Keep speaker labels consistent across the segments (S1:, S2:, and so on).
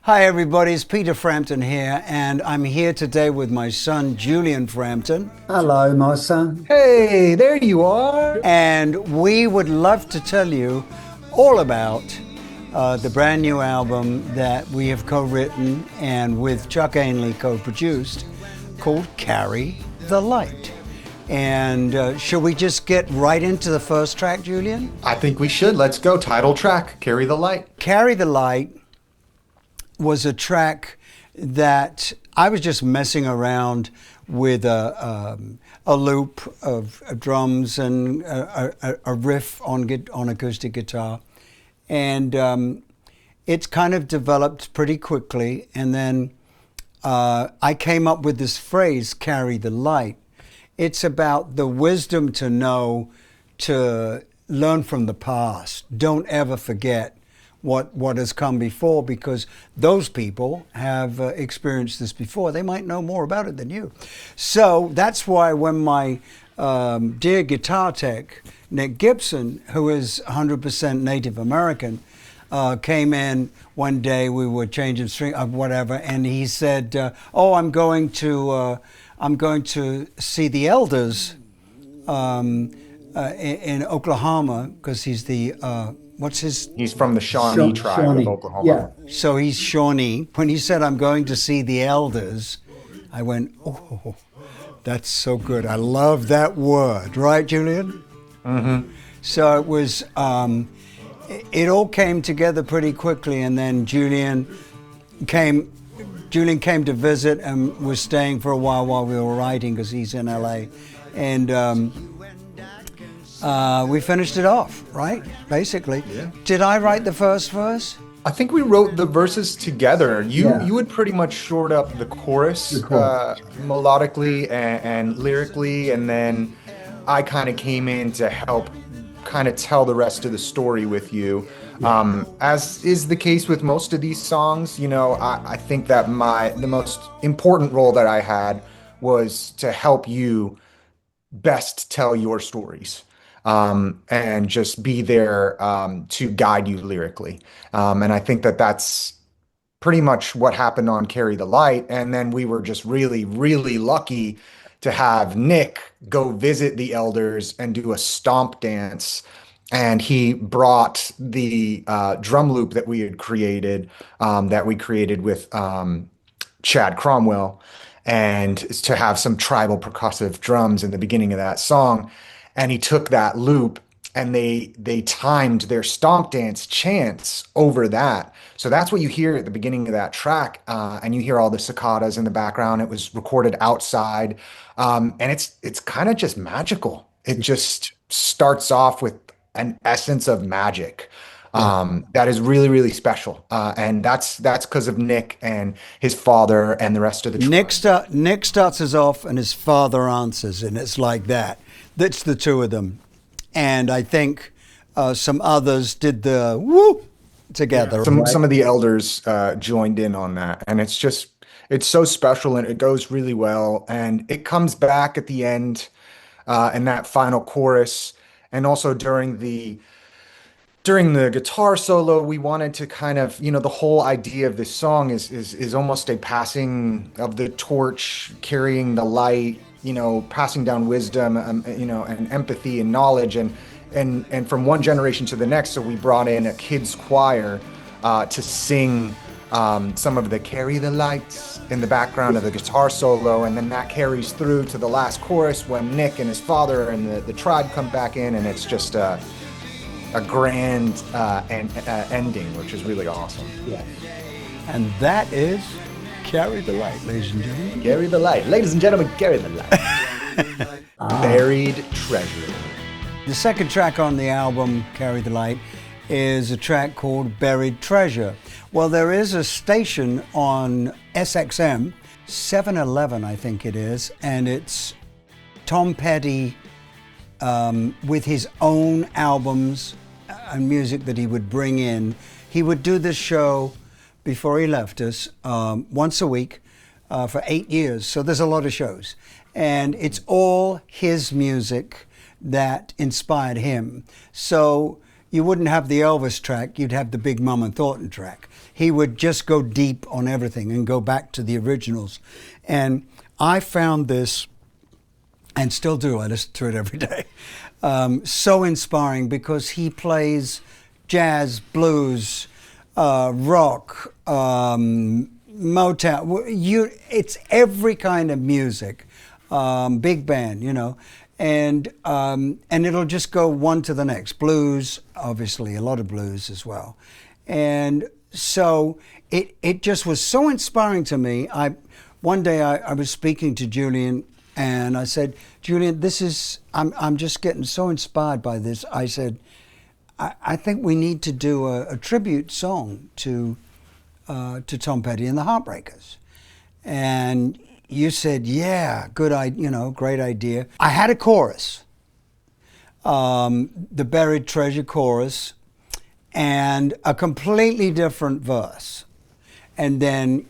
S1: Hi everybody, it's Peter Frampton here, and I'm here today with my son Julian Frampton.
S2: Hello, my son.
S3: Hey, there you are.
S1: And we would love to tell you all about the brand new album that we have co-written and with Chuck Ainley co-produced, called Carry the Light. And should we just get right into the first track, Julian?
S3: I think we should. Let's go. Title track, Carry the Light.
S1: Carry the Light was a track that I was just messing around with a loop of drums and a riff on acoustic guitar. And it's kind of developed pretty quickly. And then I came up with this phrase, carry the light. It's about the wisdom to know to learn from the past. Don't ever forget what has come before, because those people have experienced this before. They might know more about it than you. So that's why when my dear guitar tech, Nick Gibson, who is 100% Native American, came in one day, we were changing string of whatever, and he said, oh, I'm going to see the elders in Oklahoma, because he's the
S3: He's from the Shawnee tribe of Oklahoma.
S2: Yeah.
S1: So he's Shawnee. When he said, I'm going to see the elders, I went, oh, that's so good. I love that word. Right, Julian?
S3: Mm-hmm.
S1: So it was, it all came together pretty quickly, and then Julian came to visit and was staying for a while we were writing, because he's in LA. And we finished it off, right? Basically.
S3: Yeah.
S1: Did I write the first verse?
S3: I think we wrote the verses together. You had pretty much shored up the chorus, melodically and lyrically, and then I kind of came in to help kind of tell the rest of the story with you. As is the case with most of these songs, you know, I think that the most important role that I had was to help you best tell your stories. And just be there to guide you lyrically. And I think that that's pretty much what happened on Carry the Light. And then we were just really, really lucky to have Nick go visit the elders and do a stomp dance. And he brought the drum loop that we had created, with Chad Cromwell, and to have some tribal percussive drums in the beginning of that song. And he took that loop and they timed their stomp dance chants over that. So that's what you hear at the beginning of that track. And you hear all the cicadas in the background. It was recorded outside. And it's kind of just magical. It just starts off with an essence of magic. That is really, really special. And that's because of Nick and his father and the rest of the tribe.
S1: Nick starts us off and his father answers, and it's like that. That's the two of them. And I think some others did the woo together.
S3: Yeah. Some of the elders joined in on that. And it's so special, and it goes really well. And it comes back at the end in that final chorus. And also during the guitar solo, we wanted to kind of, you know, the whole idea of this song is almost a passing of the torch, carrying the light, you know, passing down wisdom, you know, and empathy and knowledge, and from one generation to the next. So we brought in a kids choir to sing some of the Carry the Lights in the background of the guitar solo, and then that carries through to the last chorus when Nick and his father and the tribe come back in, and it's just a grand ending, which is really awesome.
S2: Yeah.
S1: And that is Carry the Light, ladies and gentlemen.
S3: Carry the light. Ladies and gentlemen, carry the light. Buried treasure.
S1: The second track on the album, Carry the Light, is a track called Buried Treasure. Well, there is a station on SXM, 711 I think it is, and it's Tom Petty with his own albums and music that he would bring in. He would do this show before he left us once a week for 8 years. So there's a lot of shows. And it's all his music that inspired him. So you wouldn't have the Elvis track, you'd have the Big Mama Thornton track. He would just go deep on everything and go back to the originals. And I found this, and still do, I listen to it every day, so inspiring, because he plays jazz, blues, rock, Motown. It's every kind of music, big band, and it'll just go one to the next. Blues, obviously, a lot of blues as well. And so it just was so inspiring to me. One day I was speaking to Julian, and I said, Julian, I'm just getting so inspired by this. I said, I think we need to do a tribute song to Tom Petty and the Heartbreakers. And you said, yeah, great idea. I had a chorus, the Buried Treasure chorus, and a completely different verse. And then,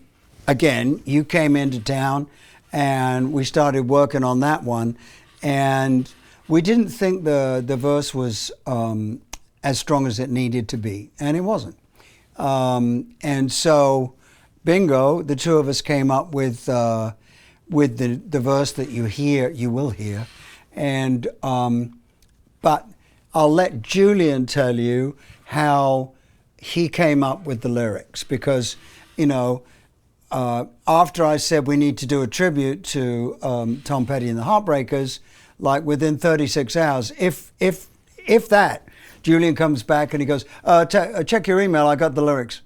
S1: again, you came into town, and we started working on that one. And we didn't think the verse was as strong as it needed to be, and it wasn't. And so, bingo, the two of us came up with the verse that you will hear. And but I'll let Julian tell you how he came up with the lyrics, because after I said we need to do a tribute to Tom Petty and the Heartbreakers, like within 36 hours, if that, Julian comes back and he goes, check your email, I got the lyrics.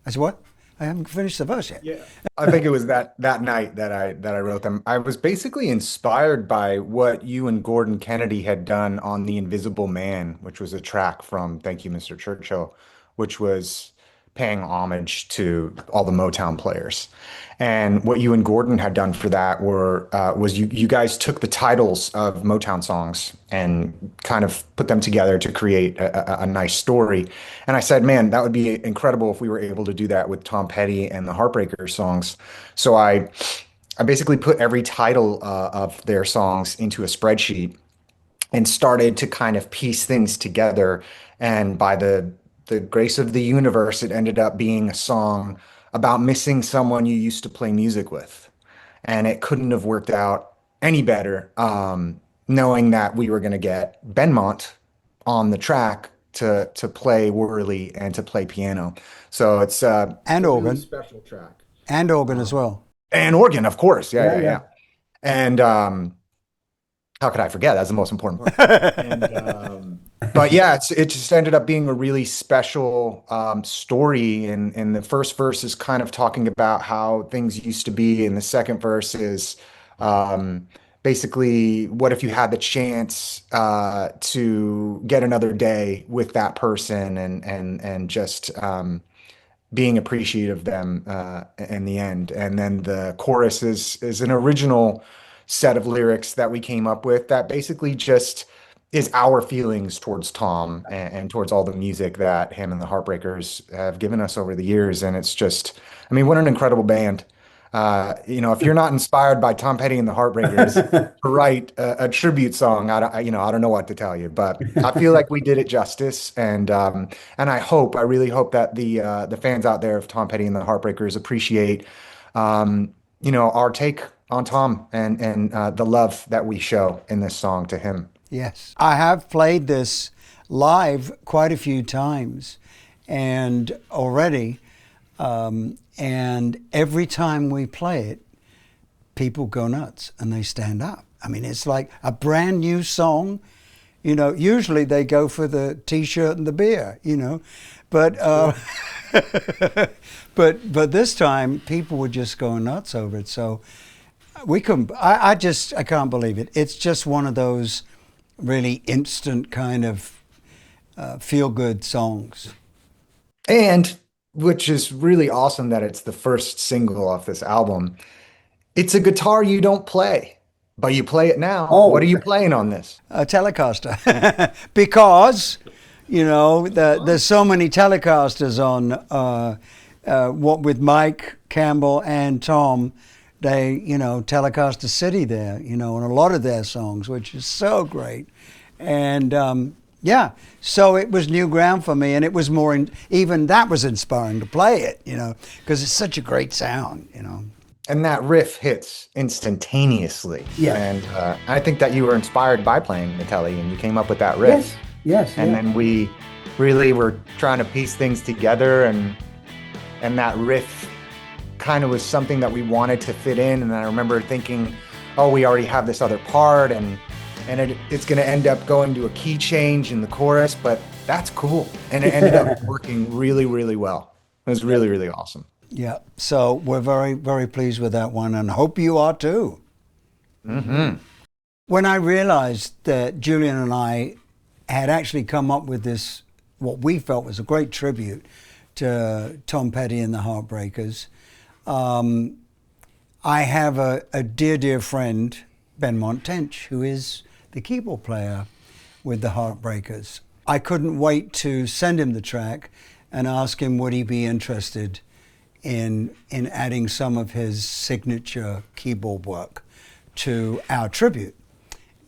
S1: I said, what? I haven't finished the verse yet.
S3: Yeah. I think it was that night that I wrote them. I was basically inspired by what you and Gordon Kennedy had done on The Invisible Man, which was a track from Thank You, Mr. Churchill, which was paying homage to all the Motown players. And what you and Gordon had done for that was you guys took the titles of Motown songs and kind of put them together to create a nice story. And I said, man, that would be incredible if we were able to do that with Tom Petty and the Heartbreakers songs. So I basically put every title of their songs into a spreadsheet and started to kind of piece things together. And by the grace of the universe, it ended up being a song about missing someone you used to play music with. And it couldn't have worked out any better, knowing that we were going to get Benmont on the track to play whirly and to play piano. So it's
S1: and
S3: a
S1: organ.
S3: really special track.
S1: And organ as well.
S3: And organ, of course. Yeah. And how could I forget? That's the most important part. And, but yeah, it just ended up being a really special story. And the first verse is kind of talking about how things used to be, and the second verse is basically, what if you had the chance to get another day with that person, and just being appreciative of them in the end. And then the chorus is an original set of lyrics that we came up with that basically just is our feelings towards Tom and towards all the music that him and the Heartbreakers have given us over the years. And it's just, I mean, what an incredible band. If you're not inspired by Tom Petty and the Heartbreakers to write a tribute song, I don't know what to tell you, but I feel like we did it justice. And I really hope that the fans out there of Tom Petty and the Heartbreakers appreciate, our take on Tom and the love that we show in this song to him.
S1: Yes. I have played this live quite a few times and already, and every time we play it, people go nuts and they stand up. I mean, it's like a brand new song. Usually they go for the T-shirt and the beer, but but this time people were just going nuts over it. So we couldn't. I can't believe it. It's just one of those really instant kind of feel-good songs.
S3: And which is really awesome that it's the first single off this album. It's a guitar you don't play, but you play it now.
S1: Oh.
S3: What are you playing on this?
S1: A Telecaster. Because, there's so many Telecasters on, what with Mike Campbell and Tom, they, Telecaster City there, and a lot of their songs, which is so great. And Yeah, so it was new ground for me, and it was more, even that was inspiring to play it, because it's such a great sound.
S3: And that riff hits instantaneously.
S2: Yeah.
S3: And I think that you were inspired by playing Metelli, and you came up with that riff.
S2: Yes.
S3: And then we really were trying to piece things together, and that riff kind of was something that we wanted to fit in. And I remember thinking, oh, we already have this other part, and it's going to end up going to a key change in the chorus, but that's cool. And it ended up working really, really well. It was really, really awesome.
S1: Yeah, so we're very, very pleased with that one, and hope you are too.
S3: Mm-hmm.
S1: When I realized that Julian and I had actually come up with this, what we felt was a great tribute to Tom Petty and the Heartbreakers, I have a dear, dear friend, Benmont Tench, who is the keyboard player with the Heartbreakers. I couldn't wait to send him the track and ask him would he be interested in adding some of his signature keyboard work to our tribute.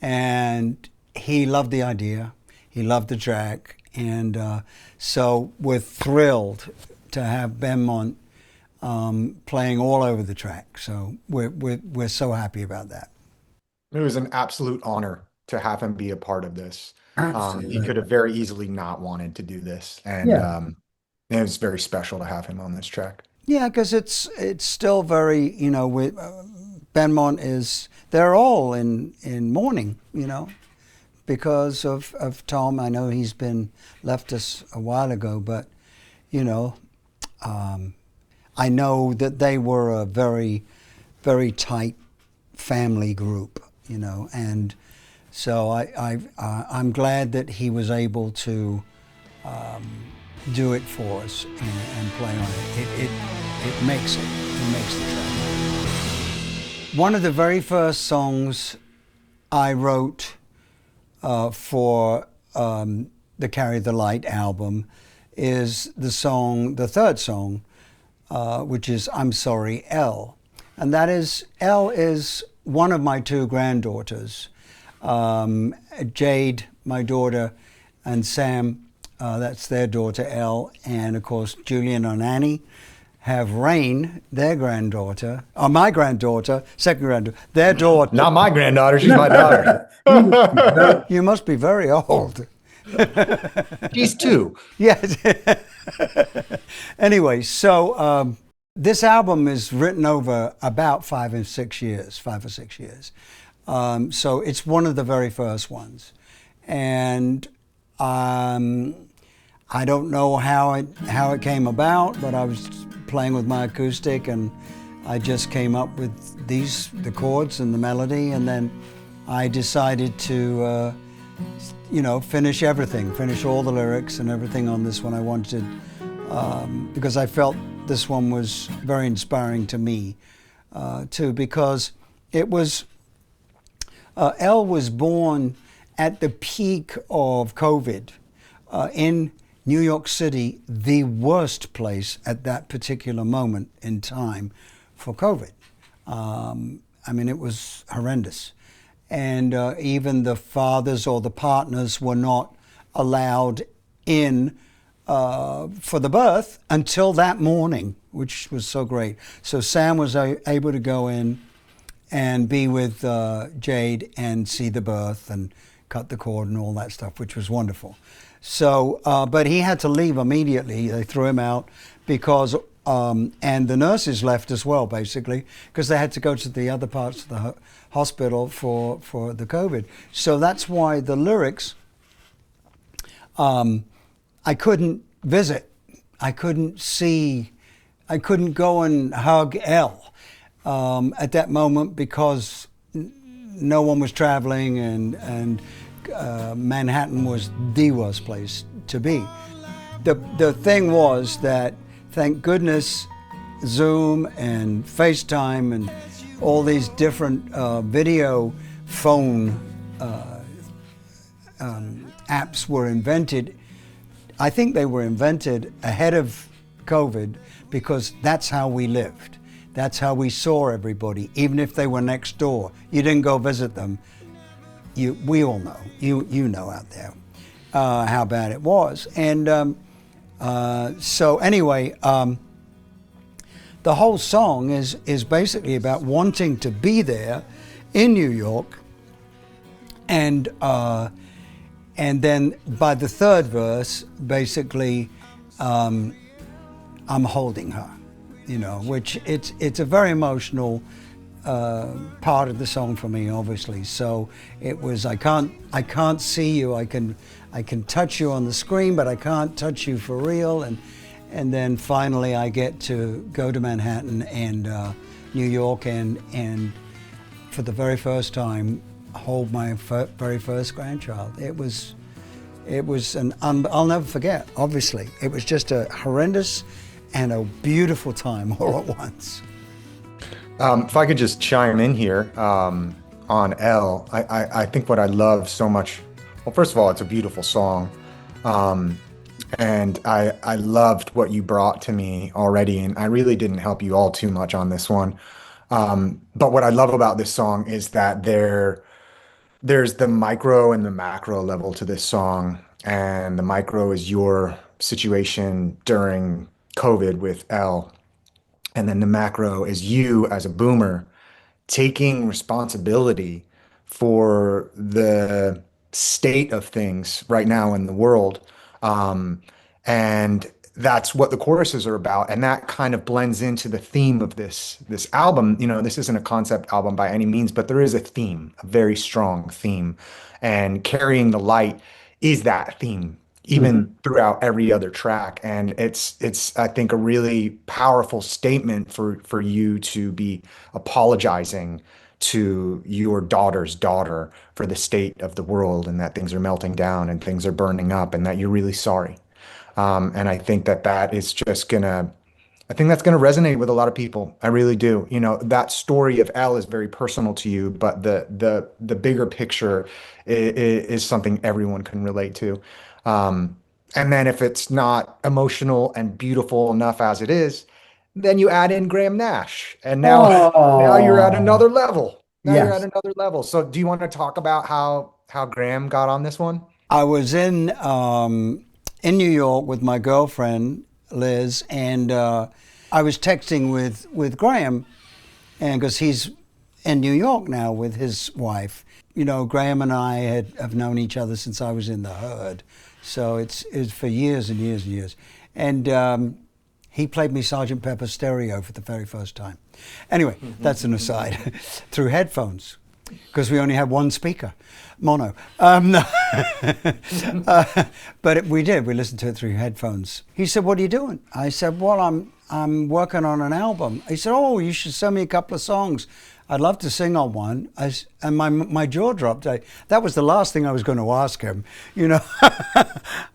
S1: And he loved the idea, he loved the track, and so we're thrilled to have Benmont playing all over the track. So we're so happy about that.
S3: It was an absolute honor to have him be a part of this.
S2: Absolutely.
S3: He could have very easily not wanted to do this, and it was very special to have him on this track.
S1: Yeah, because it's still very, Benmont they're all in mourning, because of Tom. I know he's left us a while ago, but, I know that they were a very, very tight family group, and so I'm glad that he was able to do it for us and play on it. It makes the track. One of the very first songs I wrote for the Carry the Light album is the third song, which is I'm Sorry, Elle. And Elle is one of my two granddaughters. Jade, my daughter, and Sam, that's their daughter, Elle, and of course Julian and Annie have Rain, their granddaughter, or my granddaughter, second granddaughter, their daughter.
S3: Not my granddaughter, she's my daughter.
S1: You must be very old.
S3: She's 2.
S1: Yes. Anyway, so this album is written over about 5 or 6 years. So it's one of the very first ones. And I don't know how it came about, but I was playing with my acoustic and I just came up with the chords and the melody, and then I decided to finish all the lyrics and everything on this one. I wanted, because I felt this one was very inspiring to me, too, because it was, Elle was born at the peak of COVID in New York City, the worst place at that particular moment in time for COVID. It was horrendous. And even the fathers or the partners were not allowed in for the birth until that morning, which was so great. So Sam was able to go in and be with Jade and see the birth and cut the cord and all that stuff, which was wonderful. So, but he had to leave immediately. They threw him out because, and the nurses left as well, basically, because they had to go to the other parts of the hospital for the COVID. So that's why the lyrics, I couldn't visit. I couldn't go and hug Elle at that moment because no one was traveling and Manhattan was the worst place to be. The thing was that, thank goodness, Zoom and FaceTime and all these different video phone apps were invented. I think they were invented ahead of COVID because that's how we lived. That's how we saw everybody, even if they were next door. You didn't go visit them. We all know. You know out there. how bad it was. And so anyway, the whole song is basically about wanting to be there in New York, and then by the third verse, basically, I'm holding her, which it's a very emotional part of the song for me, obviously. So it was, I can't see you. I can touch you on the screen, but I can't touch you for real. And then finally, I get to go to Manhattan and New York, and for the very first time, hold my very first grandchild. It was I'll never forget. Obviously, it was just a horrendous and a beautiful time all at once.
S3: If I could just chime in here on Elle, I think what I love so much. Well, first of all, it's a beautiful song. And I loved what you brought to me already, and I really didn't help you all too much on this one. But what I love about this song is that there's the micro and the macro level to this song. And the micro is your situation during COVID with Elle. And then the macro is you as a boomer taking responsibility for the state of things right now in the world. And that's what the choruses are about. And that kind of blends into the theme of this album. This isn't a concept album by any means, but there is a theme, a very strong theme. And Carrying the Light is that theme, even throughout every other track. And it's I think a really powerful statement for you to be apologizing to your daughter's daughter for the state of the world, and that things are melting down and things are burning up, and that you're really sorry. And I think that is just I think that's gonna resonate with a lot of people. I really do. That story of Elle is very personal to you, but the bigger picture is something everyone can relate to. And then if it's not emotional and beautiful enough as it is, then you add in Graham Nash, and now you're at another level. You're at another level. So do you want to talk about how Graham got on this one?
S1: I was in New York with my girlfriend Liz, and I was texting with Graham, and because he's in New York now with his wife. Graham and I have known each other since I was in the Herd, so it's for years and years and years. And he played me Sgt. Pepper Stereo for the very first time. Anyway, that's an aside. Through headphones, because we only had one speaker, mono. No. But we listened to it through headphones. He said, "What are you doing?" I said, "Well, I'm working on an album." He said, "Oh, you should send me a couple of songs. I'd love to sing on one." And my jaw dropped. That was the last thing I was going to ask him.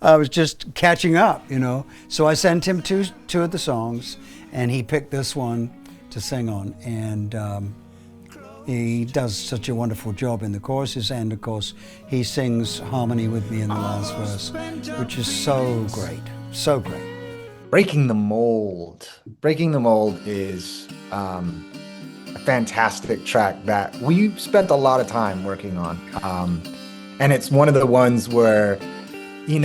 S1: I was just catching up. So I sent him two of the songs, and he picked this one to sing on. And he does such a wonderful job in the choruses, and of course he sings harmony with me in the last verse, which is so great, so great.
S3: Breaking the Mold. Breaking the Mold is a fantastic track that we spent a lot of time working on. And it's one of the ones where, one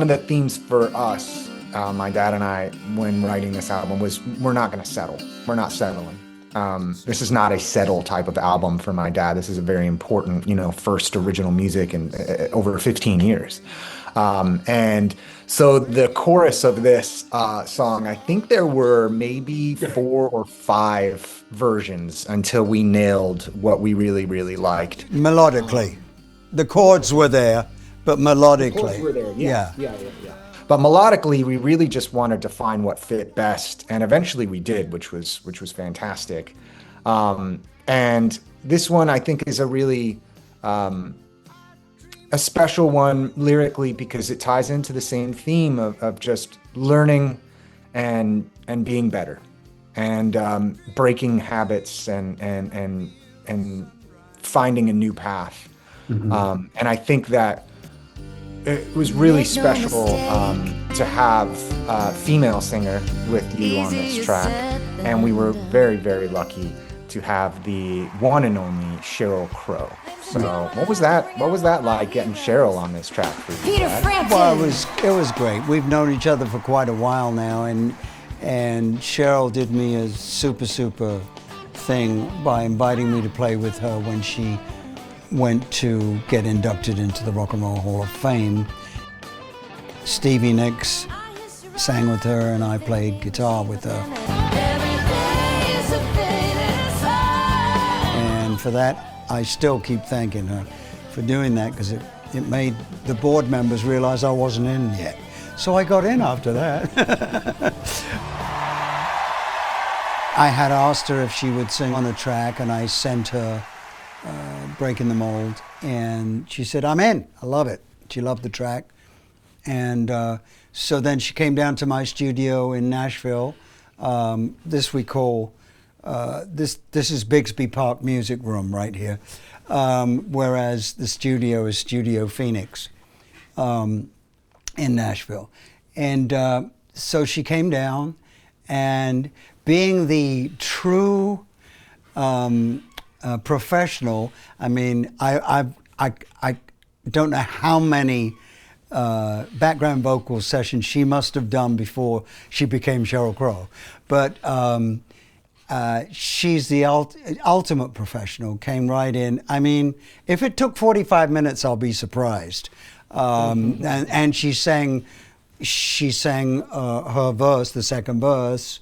S3: of the themes for us, my dad and I, when writing this album was, we're not going to settle. We're not settling. This is not a settle type of album for my dad. This is a very important, first original music in over 15 years. And so the chorus of this song, I think there were maybe 4 or 5 versions until we nailed what we really, really liked.
S1: Melodically. The chords were there, but melodically.
S3: The chords were there, yeah. But melodically, we really just wanted to find what fit best, and eventually we did, which was fantastic. And this one, I think, is a really a special one lyrically, because it ties into the same theme of just learning and being better, and breaking habits and finding a new path. And I think that it was really special to have a female singer with you on this track, and we were very, very lucky to have the one and only Sheryl Crow. So what was that? What was that like getting Sheryl on this track for you?
S2: Peter Frampton.
S1: Well, it was great. We've known each other for quite a while now, and Sheryl did me a super thing by inviting me to play with her when she went to get inducted into the Rock and Roll Hall of Fame. Stevie Nicks sang with her, and I played guitar with her. And for that, I still keep thanking her for doing that, because it made the board members realize I wasn't in yet. So I got in after that. I had asked her if she would sing on a track, and I sent her Breaking the Mold, and she said, I'm in, I love it. She loved the track. And so then she came down to my studio in Nashville. This we call, this is Bixby Park Music Room right here, whereas the studio is Studio Phoenix in Nashville. And so she came down, and being the true professional, I mean, I don't know how many background vocal sessions she must have done before she became Sheryl Crow. But she's the ultimate professional, came right in. I mean, if it took 45 minutes, I'll be surprised. And she sang her verse, the second verse,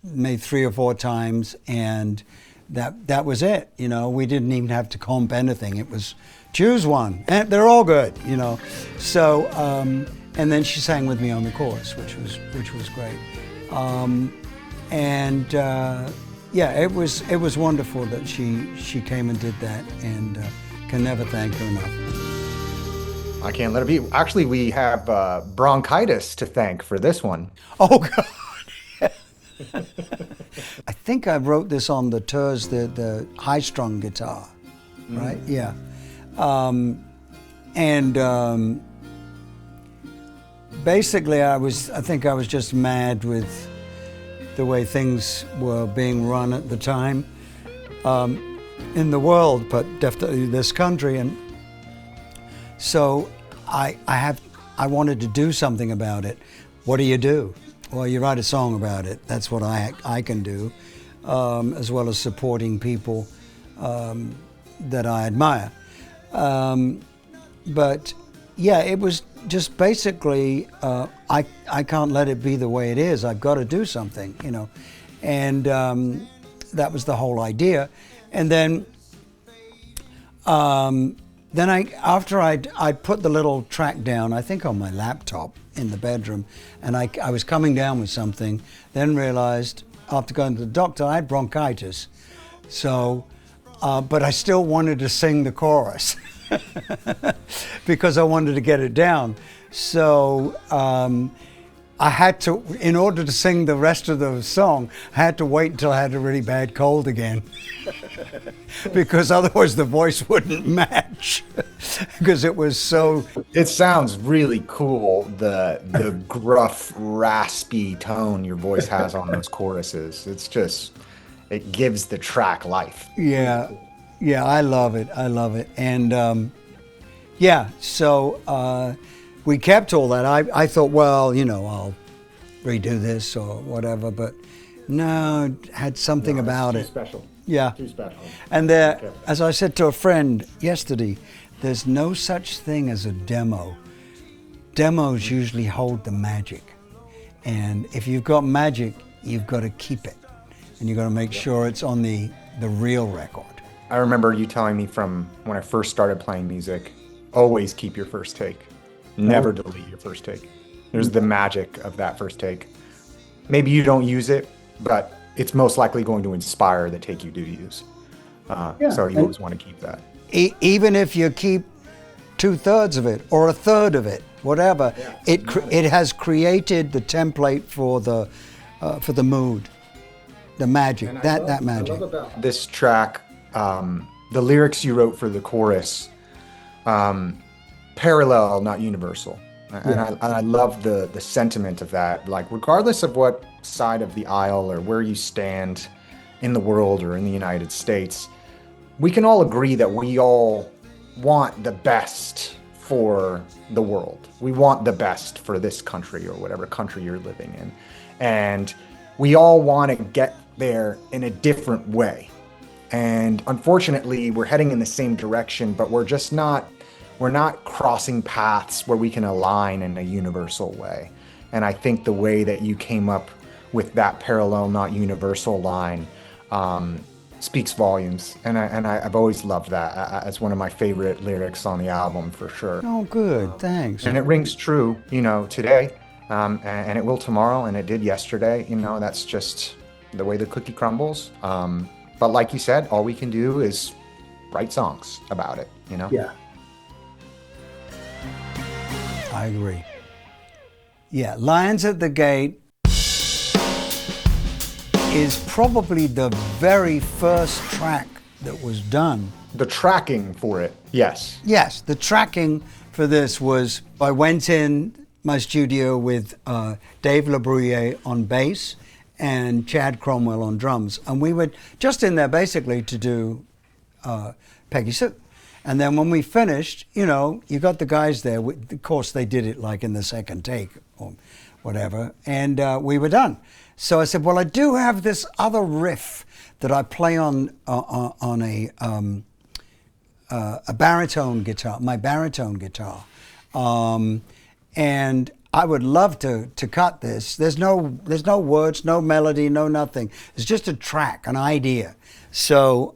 S1: maybe 3 or 4 times, and that was it. You know, we didn't even have to comp anything. It was choose one, and they're all good. You know, so and then she sang with me on the chorus, which was great. Yeah, it was wonderful that she came and did that, and can never thank her enough.
S3: I can't let it be. Actually, we have bronchitis to thank for this one.
S1: Oh God. I think I wrote this on the Turs, the high-strung guitar, right? Yeah. Basically, I think I was just mad with the way things were being run at the time in the world, but definitely this country. And so I wanted to do something about it. What do? Well, you write a song about it. That's what I can do, as well as supporting people that I admire. But yeah, it was just basically, I can't let it be the way it is. I've got to do something, you know. And that was the whole idea. And then after I'd put the little track down, I think on my laptop in the bedroom, and I was coming down with something, then realized after going to the doctor I had bronchitis. So, but I still wanted to sing the chorus because I wanted to get it down. So I had to, in order to sing the rest of the song, I had to wait until I had a really bad cold again. Because otherwise the voice wouldn't match. Because it was so...
S3: It sounds really cool, the gruff, raspy tone your voice has on those choruses. It's just, it gives the track life.
S1: Yeah, I love it. And yeah, so we kept all that. I thought, well, you know, I'll redo this or whatever, but no, it had something about it.
S3: Special.
S1: Yeah.
S3: Too special.
S1: And there, as I said to a friend yesterday, there's no such thing as a demo. Demos usually hold the magic. And if you've got magic, you've got to keep it. And you've got to make sure it's on the real record.
S3: I remember you telling me from when I first started playing music, always keep your first take. Never delete your first take. There's the magic of that first take. Maybe you don't use it, but it's most likely going to inspire the take you do use. So you always want to keep that.
S1: Even if you keep 2/3 of it or 1/3 of it, whatever, it has created the template for the mood, the magic, that magic.
S3: I love about this track, the lyrics you wrote for the chorus, parallel, not universal. And I love the sentiment of that. Like, regardless of what side of the aisle or where you stand in the world or in the United States, we can all agree that we all want the best for the world. We want the best for this country or whatever country you're living in. And we all want to get there in a different way. And unfortunately, we're heading in the same direction, but we're not crossing paths where we can align in a universal way. And I think the way that you came up with that parallel, not universal line speaks volumes. And I've always loved that as one of my favorite lyrics on the album, for sure.
S1: Oh, good. Thanks.
S3: And it rings true, today, and it will tomorrow, and it did yesterday. That's just the way the cookie crumbles. But like you said, all we can do is write songs about it,
S2: Yeah.
S1: I agree. Yeah, Lions at the Gate is probably the very first track that was done.
S3: The tracking for it, yes.
S1: Yes, the tracking for this was, I went in my studio with Dave LaBruyere on bass and Chad Cromwell on drums. And we were just in there basically to do Peggy Sue. And then when we finished, you got the guys there. Of course, they did it like in the second take or whatever. And we were done. So I said, well, I do have this other riff that I play on a baritone guitar, my baritone guitar. And I would love to cut this. There's no words, no melody, no nothing. It's just a track, an idea. So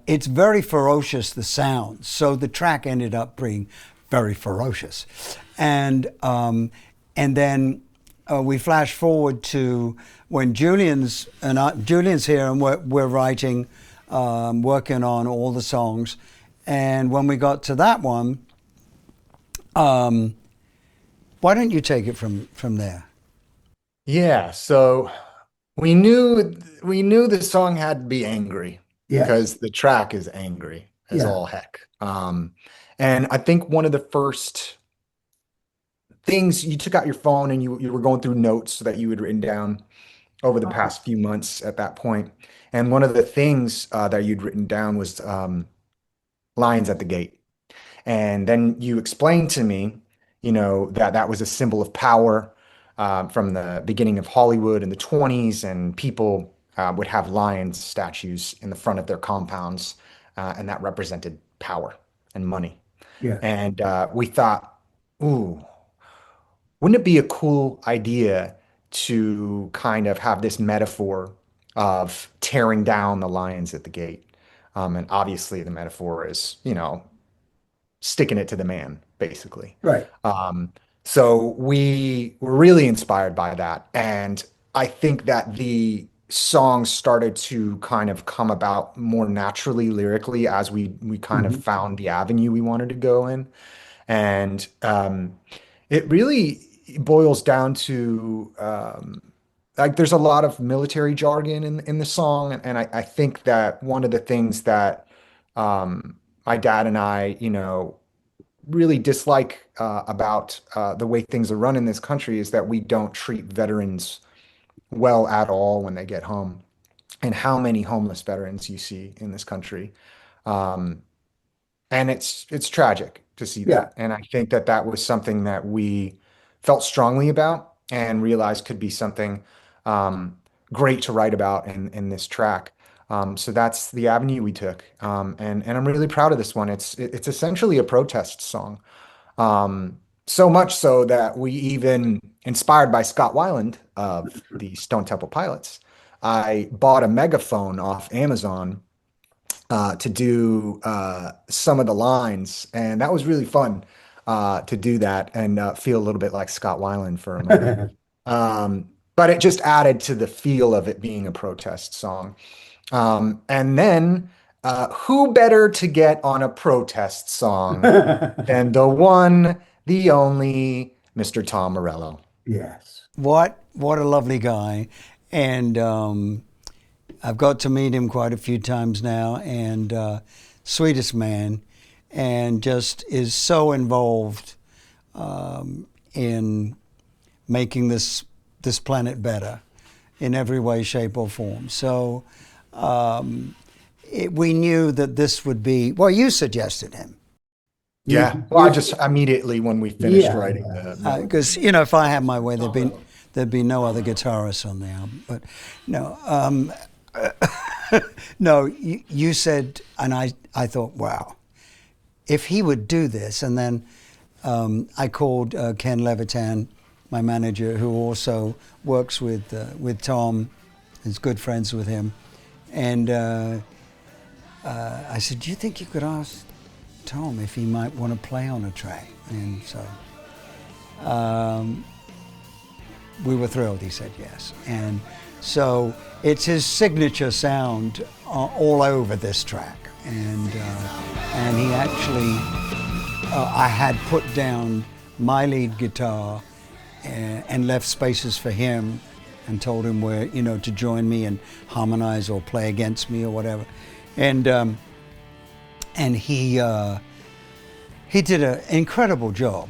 S1: it's very ferocious, the sound. So the track ended up being very ferocious. And then we flash forward to when Julian's here and we're writing, working on all the songs. And when we got to that one, why don't you take it from there?
S3: Yeah, so we knew the song had to be angry because the track is angry as all heck. And I think one of the first things, you took out your phone and you were going through notes that you had written down over the past few months at that point. And one of the things that you'd written down was Lions at the Gate. And then you explained to me, that was a symbol of power from the beginning of Hollywood in the 20s, and people would have lions statues in the front of their compounds, and that represented power and money.
S2: Yeah.
S3: And we thought, ooh, wouldn't it be a cool idea to kind of have this metaphor of tearing down the lions at the gate? And obviously the metaphor is, sticking it to the man, basically.
S2: Right.
S3: So we were really inspired by that. And I think that the songs started to kind of come about more naturally lyrically as we kind of found the avenue we wanted to go in. And it really boils down to like there's a lot of military jargon in the song. And I think that one of the things that my dad and I, really dislike about the way things are run in this country is that we don't treat veterans well at all when they get home, and how many homeless veterans you see in this country. And it's tragic to see that. And I think that was something that we felt strongly about and realized could be something great to write about in this track. So that's the avenue we took. And I'm really proud of this one. It's essentially a protest song. So much so that we even, inspired by Scott Weiland of the Stone Temple Pilots, I bought a megaphone off Amazon to do some of the lines. And that was really fun to do that and feel a little bit like Scott Weiland for a moment. But it just added to the feel of it being a protest song. And then who better to get on a protest song than the one, the only Mr. Tom Morello?
S2: Yes.
S1: What a lovely guy. And I've got to meet him quite a few times now, and sweetest man, and just is so involved in making this planet better. in every way, shape, or form. So we knew that this would be, well, you suggested him.
S3: Yeah. Well, I just immediately when we finished writing the melody.
S1: Because, if I had my way, there'd be no other guitarists on the album. But no, no, you said, and I thought, wow, if he would do this. And then I called Ken Levitan, my manager, who also works with Tom, is good friends with him. And I said, do you think you could ask Tom if he might want to play on a track? And so we were thrilled. He said yes. And so it's his signature sound all over this track. And he actually, I had put down my lead guitar and left spaces for him and told him where, to join me and harmonize or play against me or whatever. And he did an incredible job.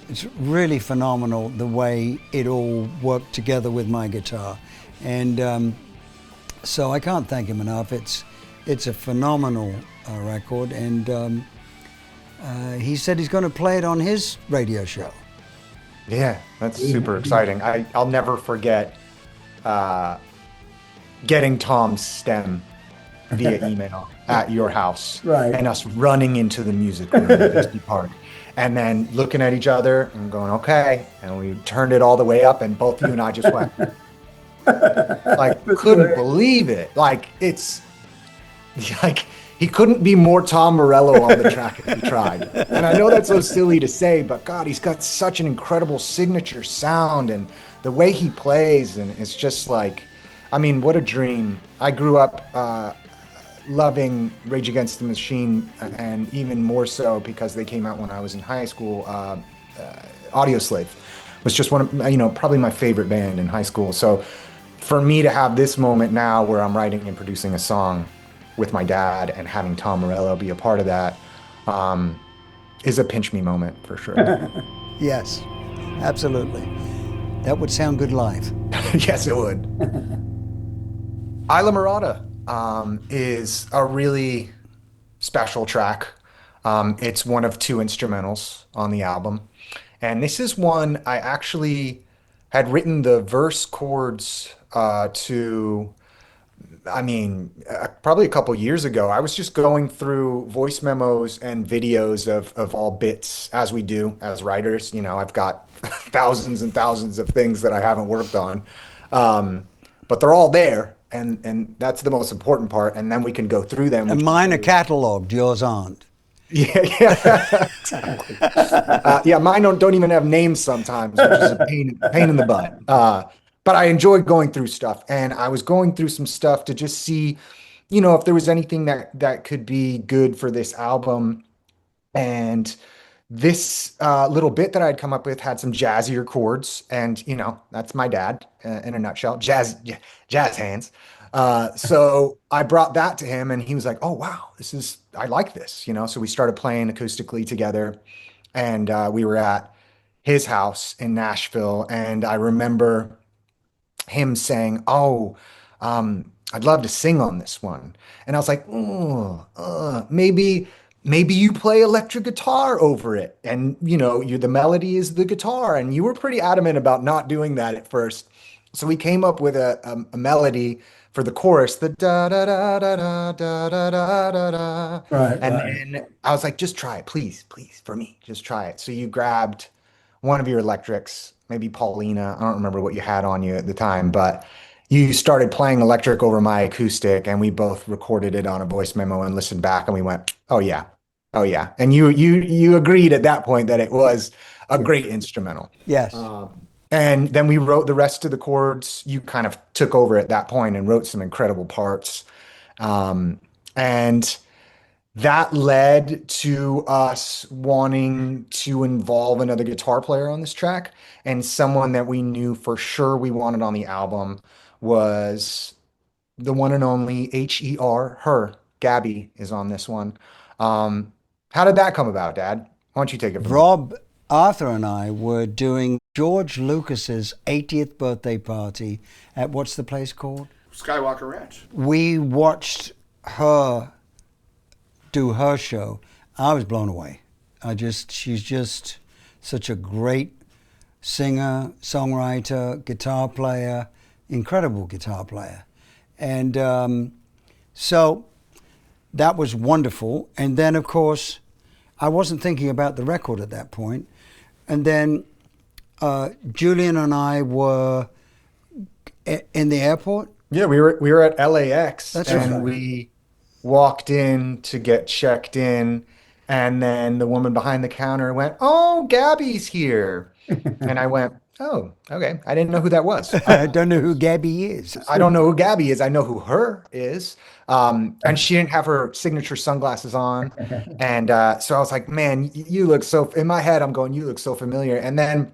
S1: It's really phenomenal the way it all worked together with my guitar. And so I can't thank him enough. It's a phenomenal record, and he said he's going to play it on his radio show.
S3: Yeah, that's super exciting. I'll never forget getting Tom's stem via email at your house, and us running into the music room at Bisbee Park, and then looking at each other and going, okay, and we turned it all the way up, and both you and I just went, like, couldn't believe it. Like, it's like he couldn't be more Tom Morello on the track if he tried. And I know that's so silly to say, but God, he's got such an incredible signature sound, and the way he plays, and it's just like, I mean, what a dream. I grew up loving Rage Against the Machine, and even more so because they came out when I was in high school. Audioslave was just one of, probably my favorite band in high school. So for me to have this moment now where I'm writing and producing a song with my dad and having Tom Morello be a part of that is a pinch me moment for sure.
S1: Yes, absolutely. That would sound good live.
S3: Yes, it would. Islamorada is a really special track. It's one of two instrumentals on the album. And this is one I actually had written the verse chords to, probably a couple years ago. I was just going through voice memos and videos of all bits, as we do as writers. I've got thousands and thousands of things that I haven't worked on. But they're all there, and that's the most important part. And then we can go through them.
S1: And mine are cataloged, yours aren't.
S3: Yeah, exactly. Yeah, mine don't even have names sometimes, which is a pain in the butt. But I enjoy going through stuff, and I was going through some stuff to just see, if there was anything that could be good for this album. And this little bit that I'd come up with had some jazzier chords, and that's my dad in a nutshell, jazz hands. So I brought that to him, and he was like, "Oh wow, I like this," So we started playing acoustically together, and we were at his house in Nashville, and I remember him saying, "Oh, I'd love to sing on this one," and I was like, "Oh, maybe." Maybe you play electric guitar over it, and the melody is the guitar, and you were pretty adamant about not doing that at first. So we came up with a melody for the chorus, the da da da da da da da da da da. And then I was like, just try it, please, for me, just try it. So you grabbed one of your electrics, maybe Paulina. I don't remember what you had on you at the time, but you started playing electric over my acoustic, and we both recorded it on a voice memo and listened back, and we went, "Oh yeah, oh yeah." And you agreed at that point that it was a great instrumental.
S1: Yes.
S3: And then we wrote the rest of the chords. You kind of took over at that point and wrote some incredible parts. And that led to us wanting to involve another guitar player on this track, and someone that we knew for sure we wanted on the album was the one and only her. Gabby is on this one. How did that come about, Dad? Why don't you take it from
S1: Rob, Arthur, and I were doing George Lucas's 80th birthday party at, what's the place called?
S2: Skywalker Ranch.
S1: We watched her do her show. I was blown away. She's just such a great singer, songwriter, guitar player, incredible guitar player. And so that was wonderful. And then, of course, I wasn't thinking about the record at that point. And then Julian and I were in the airport.
S3: Yeah, we were at LAX.
S1: That's
S3: and
S1: right.
S3: we walked in to get checked in, and then the woman behind the counter went, "Oh, Gabby's here." And I went, "Oh, okay. I didn't know who that was."
S1: I don't know who Gabby is.
S3: I don't know who Gabby is. I know who her is. And she didn't have her signature sunglasses on. And so I was like, man, you look so, in my head, I'm going, you look so familiar. And then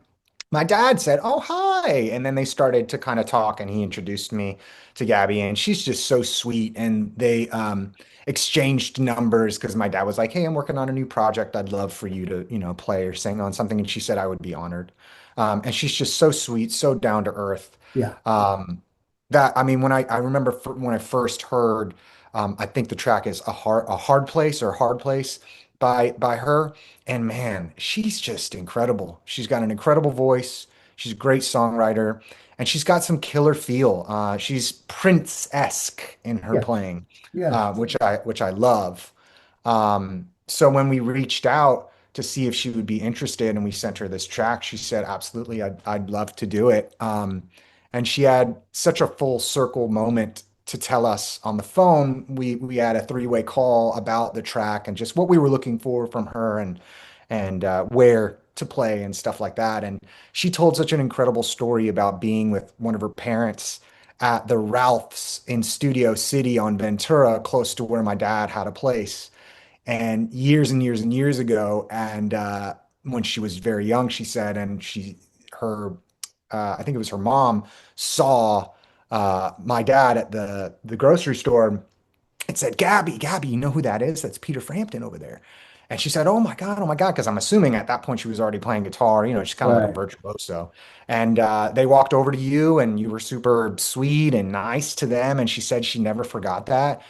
S3: my dad said, "Oh, hi." And then they started to kind of talk, and he introduced me to Gabby, and she's just so sweet. And they exchanged numbers because my dad was like, "Hey, I'm working on a new project. I'd love for you to, play or sing on something." And she said I would be honored. And she's just so sweet, so down to earth.
S4: Yeah.
S3: That I mean, I remember when I first heard, I think the track is a hard place or hard place by her, and man, she's just incredible. She's got an incredible voice. She's a great songwriter, and she's got some killer feel. She's Prince-esque in her
S4: Yeah.
S3: playing,
S4: Yeah.
S3: which I love. So when we reached out to see if she would be interested and we sent her this track, she said, absolutely, I'd love to do it. And she had such a full circle moment to tell us on the phone. We had a three-way call about the track and just what we were looking for from her, and where to play and stuff like that. And she told such an incredible story about being with one of her parents at the Ralph's in Studio City on Ventura, close to where my dad had a place. And years and years and years ago, and when she was very young, she said, and her, I think it was her mom, saw my dad at the grocery store and said, "Gabby, you know who that is? That's Peter Frampton over there." And she said, oh my God," because I'm assuming at that point she was already playing guitar. She's kind of like a virtuoso. And they walked over to you, and you were super sweet and nice to them. And she said she never forgot that.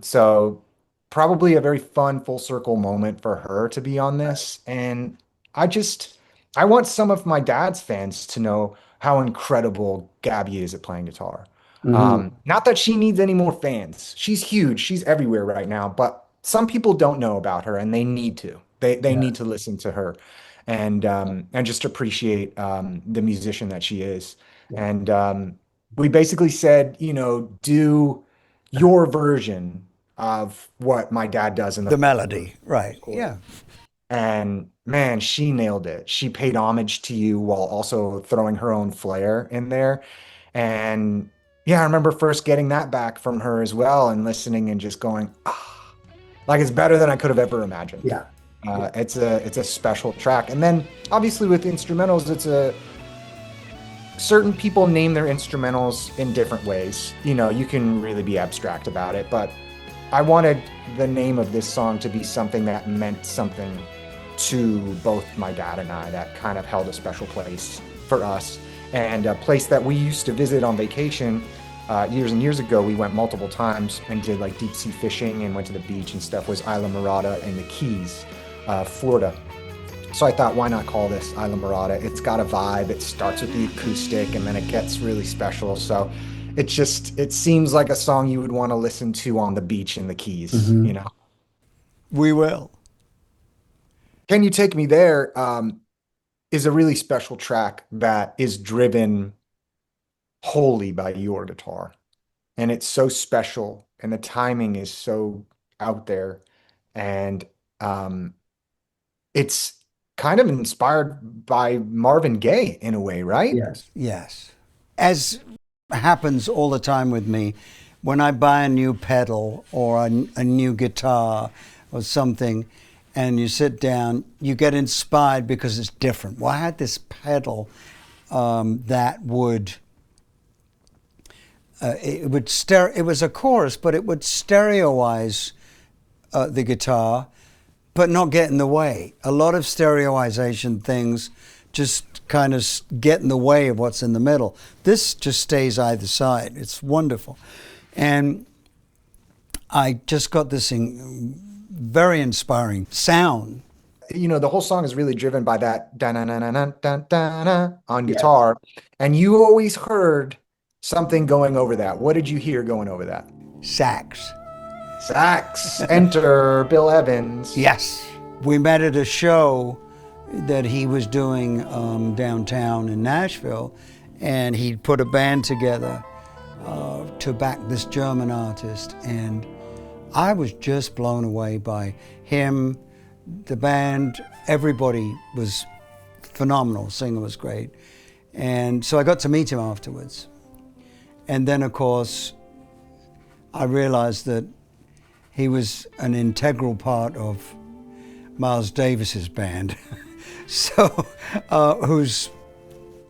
S3: So probably a very fun full circle moment for her to be on this. And I want some of my dad's fans to know how incredible Gabby is at playing guitar. Not that she needs any more fans. She's huge. She's everywhere right now, but some people don't know about her, and they need to. They need to listen to her and just appreciate the musician that she is. And we basically said, do your version of what my dad does in
S1: The melody, right? Yeah.
S3: And man, she nailed it. She paid homage to you while also throwing her own flair in there. And yeah, I remember first getting that back from her as well, and listening and just going, like, it's better than I could have ever imagined.
S4: Yeah.
S3: It's a special track. And then obviously with instrumentals, certain people name their instrumentals in different ways. You can really be abstract about it, but I wanted the name of this song to be something that meant something to both my dad and I, that kind of held a special place for us, and a place that we used to visit on vacation years and years ago. We went multiple times and did like deep sea fishing and went to the beach and stuff. Was Islamorada in the Keys, Florida. So I thought, why not call this Islamorada? It's got a vibe. It starts with the acoustic, and then it gets really special. So it seems like a song you would want to listen to on the beach in the Keys,
S1: We will.
S3: Can You Take Me There is a really special track that is driven wholly by your guitar. And it's so special, and the timing is so out there. And it's kind of inspired by Marvin Gaye in a way, right?
S4: Yes.
S1: Yes. As happens all the time with me, when I buy a new pedal or a new guitar or something, and you sit down, you get inspired because it's different. Well, I had this pedal that would, it was a chorus, but it would stereoize the guitar, but not get in the way. A lot of stereoization things just kind of get in the way of what's in the middle. This just stays either side. It's wonderful. And I just got this very inspiring sound.
S3: You know, the whole song is really driven by that da-na-na-na-na-na-na on guitar. And you always heard something going over that. What did you hear going over that?
S1: Sax.
S3: Sax. Enter Bill Evans.
S1: Yes. We met at a show that he was doing downtown in Nashville, and he put a band together to back this German artist. And I was just blown away by him, the band. Everybody was phenomenal. Singer was great. And so I got to meet him afterwards. And then, of course, I realized that he was an integral part of Miles Davis's band, so who's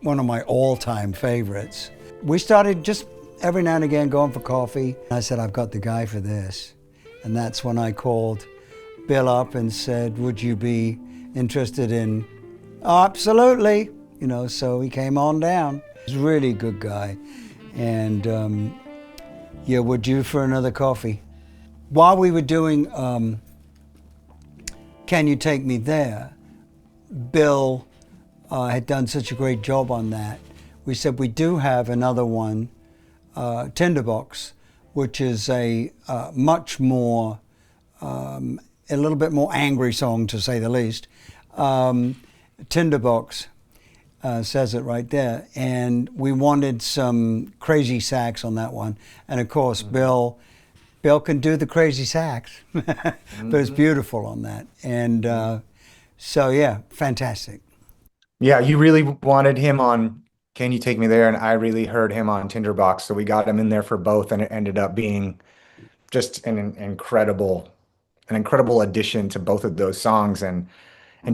S1: one of my all-time favorites. We started just every now and again going for coffee. I said, I've got the guy for this. And that's when I called Bill up and said, would you be interested in, oh, absolutely. You know, so he came on down. He's a really good guy. And yeah, we're due for another coffee. While we were doing Can You Take Me There, Bill had done such a great job on that. We said we do have another one, Tinder Box, which is a much more, a little bit more angry song, to say the least. Tinder Box says it right there. And we wanted some crazy sax on that one. And of course, Bill can do the crazy sax, but it's beautiful on that. And so, yeah, fantastic.
S3: Yeah, you really wanted him on Can You Take Me There? And I really heard him on Tinder Box. So we got him in there for both, and it ended up being just an incredible addition to both of those songs. And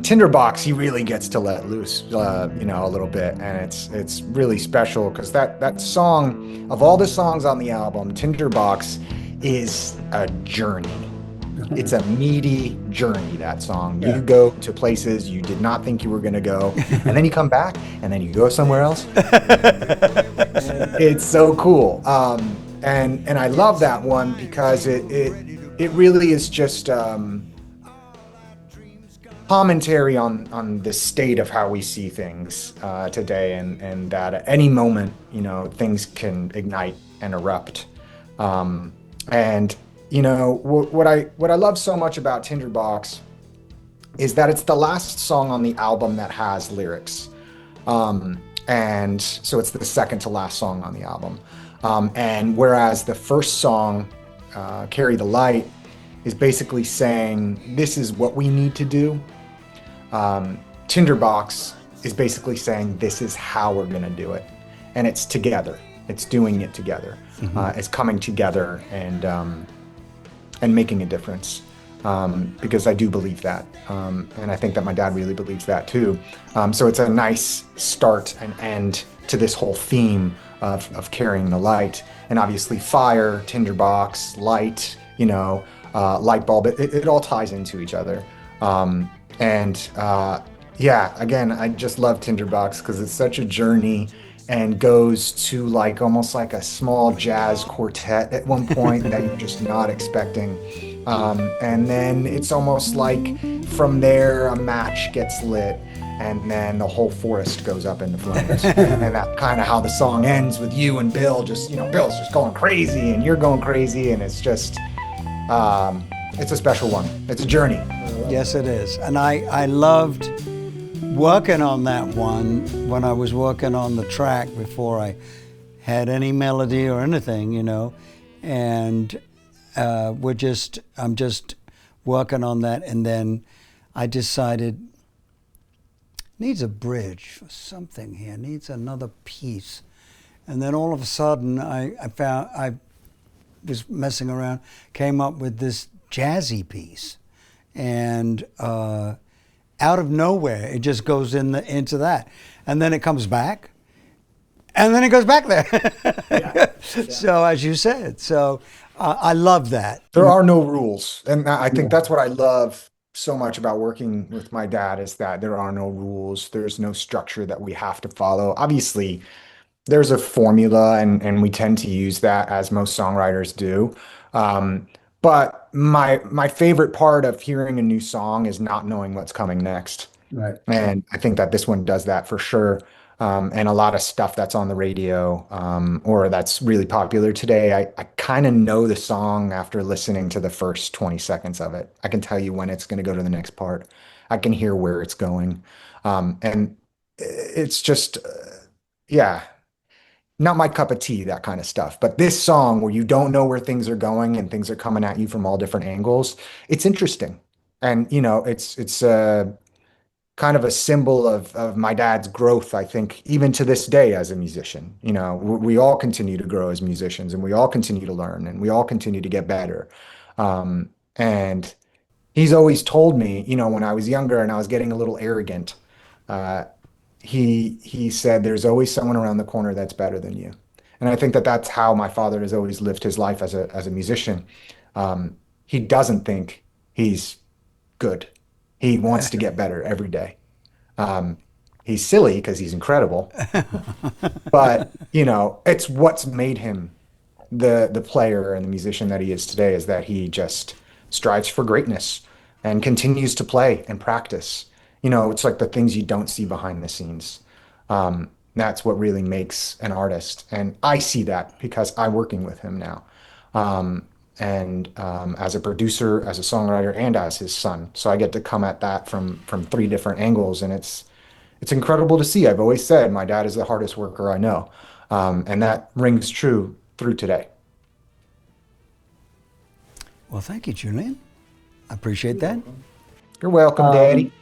S3: Tinder Box, he really gets to let loose, you know, a little bit, and it's really special because that song, of all the songs on the album, Tinder Box is a journey. It's a meaty journey, that song. You go to places you did not think you were going to go, and then you come back, and then you go somewhere else. It's so cool. And I love that one because it really is just commentary on the state of how we see things today, and that at any moment, you know, things can ignite and erupt. And you know, what I love so much about Tinder Box is that it's the last song on the album that has lyrics. And so it's the second to last song on the album. And whereas the first song, Carry the Light, is basically saying, this is what we need to do. Tinder Box is basically saying, this is how we're going to do it. And it's together. It's doing it together. It's coming together and making a difference, because I do believe that. And I think that my dad really believes that too. So it's a nice start and end to this whole theme of carrying the light. And obviously fire, Tinder Box, light, you know, light bulb, it all ties into each other. Yeah, again, I just love Tinder Box because it's such a journey and goes to like almost like a small jazz quartet at one point that you're just not expecting. And then it's almost like from there a match gets lit and then the whole forest goes up into flames. And that's kind of how the song ends, with you and Bill just, you know, Bill's just going crazy and you're going crazy, and it's just, it's a special one. It's a journey.
S1: Yes, it is. And I loved working on that one when I was working on the track before I had any melody or anything, you know. And I'm just working on that, and then I decided needs a bridge or something here, needs another piece. And then all of a sudden I was messing around, came up with this jazzy piece, and out of nowhere, it just goes into that. And then it comes back, and then it goes back there. Yeah. So, as you said, I love that.
S3: There are no rules. And I think that's what I love so much about working with my dad is that there are no rules, there's no structure that we have to follow. Obviously, there's a formula, and we tend to use that as most songwriters do. Um, but my favorite part of hearing a new song is not knowing what's coming next.
S2: Right.
S3: And I think that this one does that for sure. And a lot of stuff that's on the radio, or that's really popular today, I kind of know the song after listening to the first 20 seconds of it. I can tell you when it's going to go to the next part. I can hear where it's going. And it's just, yeah, not my cup of tea, that kind of stuff. But this song where you don't know where things are going and things are coming at you from all different angles, it's interesting. And, it's kind of a symbol of my dad's growth, I think, even to this day as a musician. We all continue to grow as musicians, and we all continue to learn, and we all continue to get better. And he's always told me, when I was younger and I was getting a little arrogant, uh, he said, "There's always someone around the corner that's better than you." And I think that that's how my father has always lived his life as a musician. He doesn't think he's good. He wants to get better every day. Um, he's silly because he's incredible, but it's what's made him the player and the musician that he is today, is that he just strives for greatness and continues to play and practice. It's like the things you don't see behind the scenes. That's what really makes an artist. And I see that because I'm working with him now. And as a producer, as a songwriter, and as his son. So I get to come at that from three different angles, and it's incredible to see. I've always said my dad is the hardest worker I know. And that rings true through today.
S1: Well, thank you, Julian. I appreciate that.
S3: You're welcome, Daddy.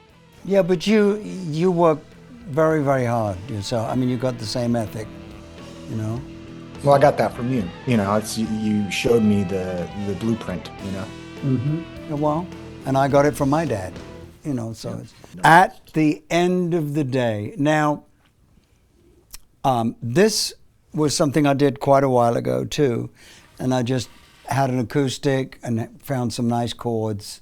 S1: Yeah, but you work very, very hard yourself. I mean, you got the same ethic, you know.
S3: Well, I got that from you. You showed me the blueprint.
S1: Well, and I got it from my dad, So it's at the end of the day. Now, this was something I did quite a while ago too, and I just had an acoustic and found some nice chords,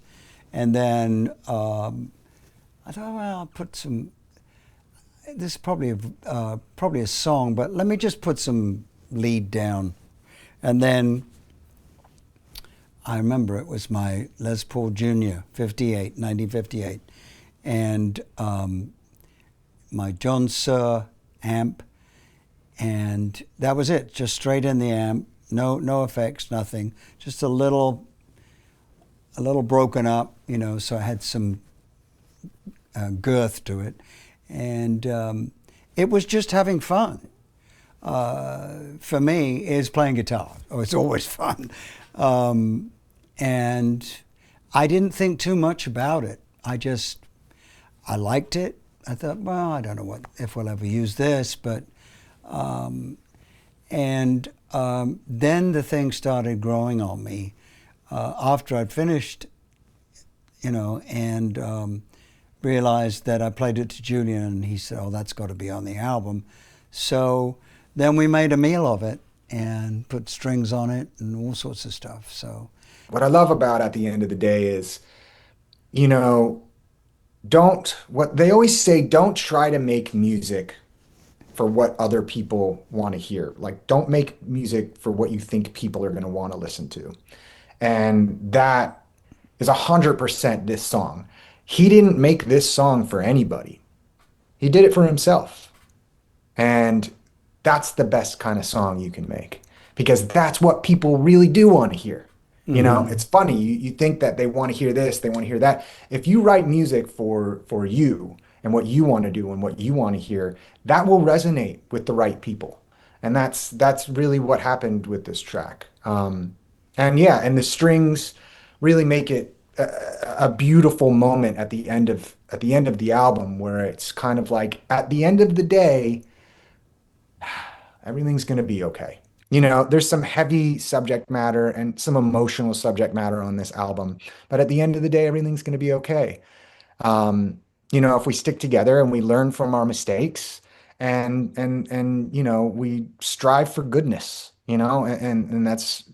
S1: and then I thought, well, I'll put some. This is probably a song, but let me just put some lead down, and then I remember it was my Les Paul Jr. 1958, and my John Suhr amp, and that was it. Just straight in the amp, no effects, nothing. Just a little broken up, So I had some girth to it, and it was just having fun. For me, is playing guitar. Oh, it's always fun. And I didn't think too much about it. I liked it. I thought, well, I don't know if we'll ever use this, but, then the thing started growing on me, after I'd finished, and realized that I played it to Julian, and he said, oh, that's got to be on the album. So then we made a meal of it and put strings on it and all sorts of stuff. So
S3: what I love about At the End of the Day is, what they always say, don't try to make music for what other people want to hear. Like, don't make music for what you think people are going to want to listen to. And that is 100% this song. He didn't make this song for anybody. He did it for himself. And that's the best kind of song you can make, because that's what people really do want to hear. It's funny. You think that they want to hear this, they want to hear that. If you write music for you and what you want to do and what you want to hear, that will resonate with the right people. And that's really what happened with this track. And the strings really make it a beautiful moment at the end of the album, where it's kind of like, at the end of the day, everything's going to be okay. There's some heavy subject matter and some emotional subject matter on this album, but at the end of the day, everything's going to be okay. If we stick together and we learn from our mistakes, and we strive for goodness, and that's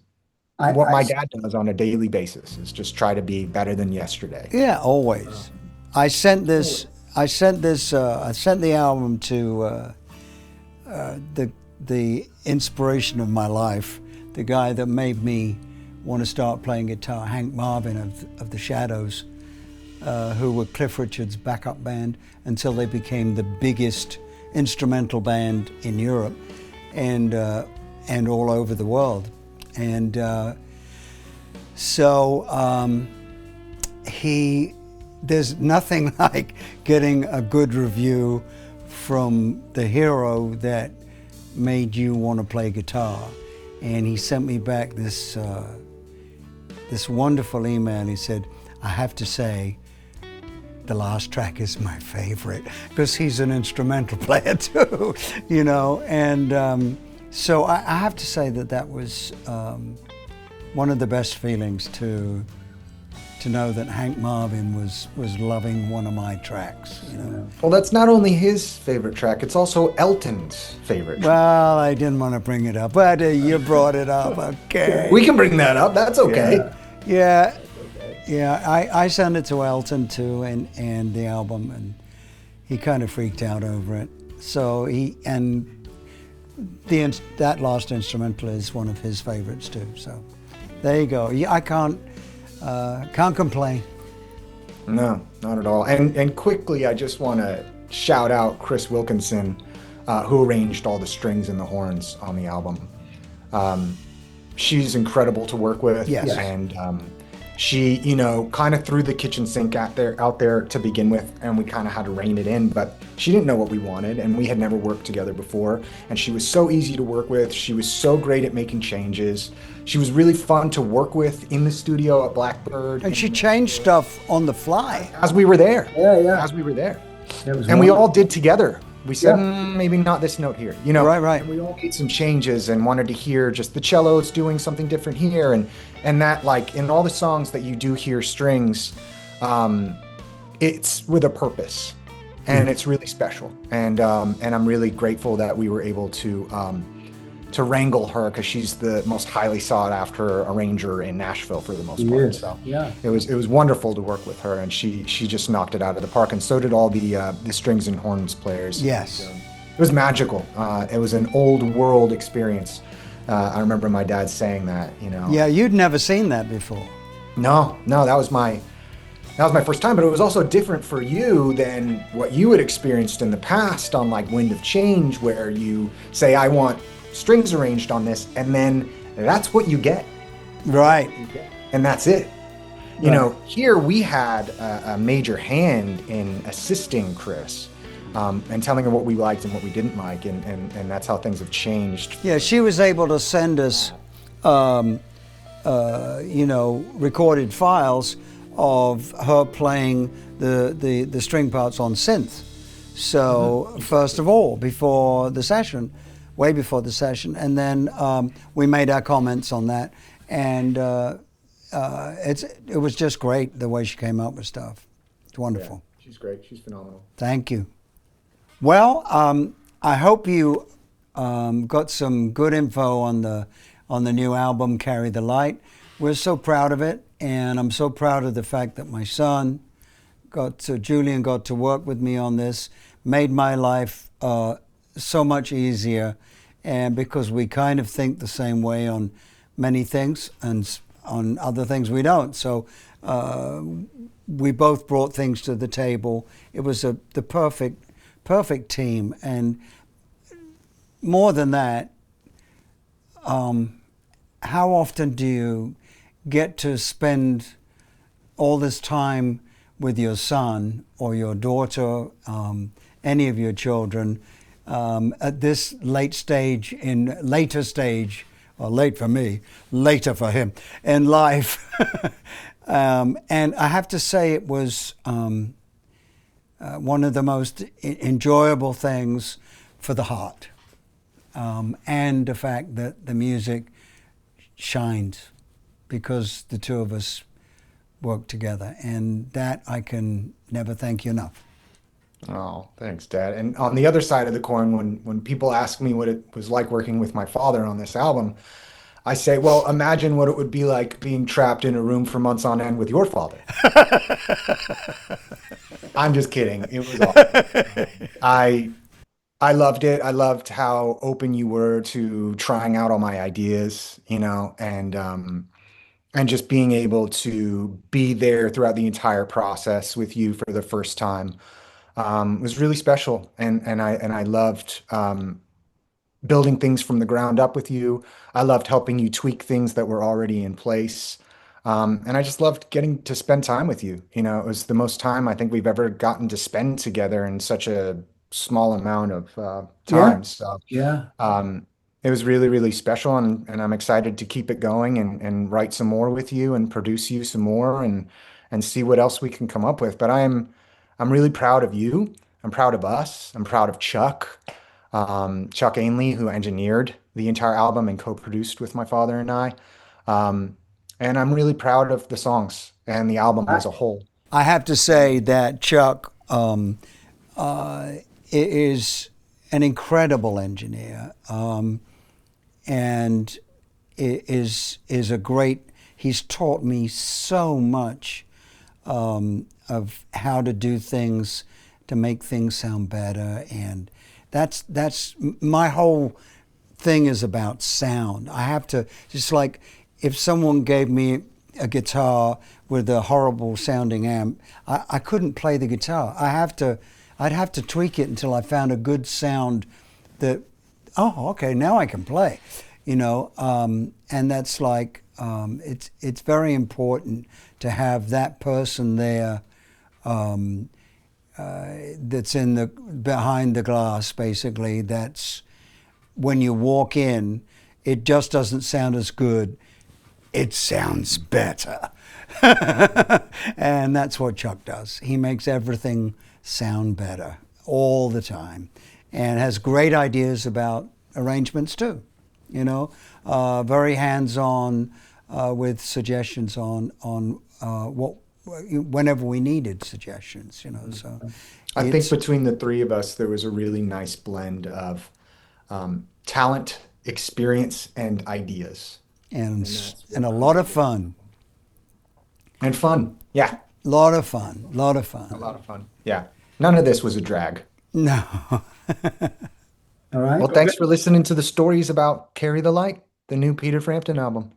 S3: what my dad does on a daily basis is just try to be better than yesterday.
S1: Yeah, always. I sent this. I sent this. I sent the album to the inspiration of my life, the guy that made me want to start playing guitar, Hank Marvin of the Shadows, who were Cliff Richard's backup band until they became the biggest instrumental band in Europe and all over the world. And there's nothing like getting a good review from the hero that made you want to play guitar. And he sent me back this wonderful email. He said, I have to say, the last track is my favorite, because he's an instrumental player too, you know. And so I have to say that was one of the best feelings to know that Hank Marvin was loving one of my tracks, you know.
S3: Well, that's not only his favorite track, it's also Elton's favorite track.
S1: Well, I didn't want to bring it up, but you brought it up, okay.
S3: We can bring that up, that's okay.
S1: Yeah. I sent it to Elton too, and the album, and he kind of freaked out over it. So that last instrumental is one of his favorites too. So there you go. I can't complain.
S3: No, not at all. And quickly, I just want to shout out Chris Wilkinson, who arranged all the strings and the horns on the album. She's incredible to work with.
S1: Yes.
S3: And she, you know, kind of threw the kitchen sink out there to begin with, and we kind of had to rein it in, but she didn't know what we wanted, and we had never worked together before, and she was so easy to work with. She was so great at making changes. She was really fun to work with in the studio at Blackbird.
S1: And she changed stuff on the fly.
S3: As we were there.
S2: Yeah.
S3: As we were there. And we all did together. We said, maybe not this note here, you know.
S1: Right.
S3: And we all made some changes and wanted to hear just the cellos doing something different here, and that, like, in all the songs that you do hear strings, it's with a purpose, and it's really special. And I'm really grateful that we were able to wrangle her, because she's the most highly sought after arranger in Nashville for the most part. So it was wonderful to work with her, and she just knocked it out of the park, and so did all the strings and horns players.
S1: Yes.
S3: It was magical. It was an old world experience. I remember my dad saying that, you know.
S1: Yeah, you'd never seen that before.
S3: No, that was my first time, but it was also different for you than what you had experienced in the past on, like, Wind of Change, where you say, I want strings arranged on this, and then that's what you get.
S1: Right.
S3: And that's it. You know, here we had a major hand in assisting Chris, and telling her what we liked and what we didn't like, and that's how things have changed.
S1: Yeah, she was able to send us, recorded files of her playing the string parts on synth. So first of all, way before the session, and then we made our comments on that, and it was just great the way she came up with stuff. It's wonderful.
S3: Yeah, she's great. She's phenomenal.
S1: Thank you. Well, I hope you got some good info on the new album, Carry the Light. We're so proud of it, and I'm so proud of the fact that my son Julian got to work with me on this, made my life so much easier, and because we kind of think the same way on many things, and on other things we don't. So we both brought things to the table. It was the perfect team, and more than that, how often do you get to spend all this time with your son or your daughter, any of your children, at this later stage, or late for me, later for him, in life. And I have to say it was one of the most enjoyable things for the heart, and the fact that the music shined because the two of us worked together, and that I can never thank you enough.
S3: Oh, thanks, Dad. And on the other side of the coin, when people ask me what it was like working with my father on this album, I say, well, imagine what it would be like being trapped in a room for months on end with your father. I'm just kidding. It was awesome. I I loved it. I loved how open you were to trying out all my ideas, and just being able to be there throughout the entire process with you for the first time was really special. And I loved building things from the ground up with you. I loved helping you tweak things that were already in place. And I just loved getting to spend time with you. It was the most time I think we've ever gotten to spend together in such a small amount of
S2: Yeah,
S3: time. So
S2: yeah.
S3: um, it was really, really special, and I'm excited to keep it going and write some more with you and produce you some more and see what else we can come up with. But I'm really proud of you. I'm proud of us. I'm proud of Chuck Ainley, who engineered the entire album and co-produced with my father and I. Um, and I'm really proud of the songs and the album
S2: I,
S3: as a whole.
S1: I have to say that Chuck is an incredible engineer, and is a great. He's taught me so much of how to do things to make things sound better, and that's my whole thing is about sound. I have to, just like if someone gave me a guitar with a horrible sounding amp, I couldn't play the guitar. I'd have to tweak it until I found a good sound that, oh, okay, now I can play, and that's like, it's very important to have that person there, that's in the behind the glass, basically. That's when you walk in, it just doesn't sound as good. It sounds better. And that's what Chuck does. He makes everything sound better all the time, and has great ideas about arrangements too. Very hands-on, with suggestions on what whenever we needed suggestions. So
S3: I think
S1: it's
S3: between the three of us, there was a really nice blend of talent, experience, and ideas.
S1: and
S3: And that's
S1: and
S3: what
S1: a
S3: I
S1: lot
S3: love
S1: of
S3: about it.
S1: fun,
S3: And fun. Yeah,
S1: lot of fun, lot of
S3: a
S1: fun.
S3: lot of fun. Yeah. None of this was a drag.
S1: No.
S2: All right.
S3: Well, thanks for listening to the stories about Carry the Light, the new Peter Frampton album.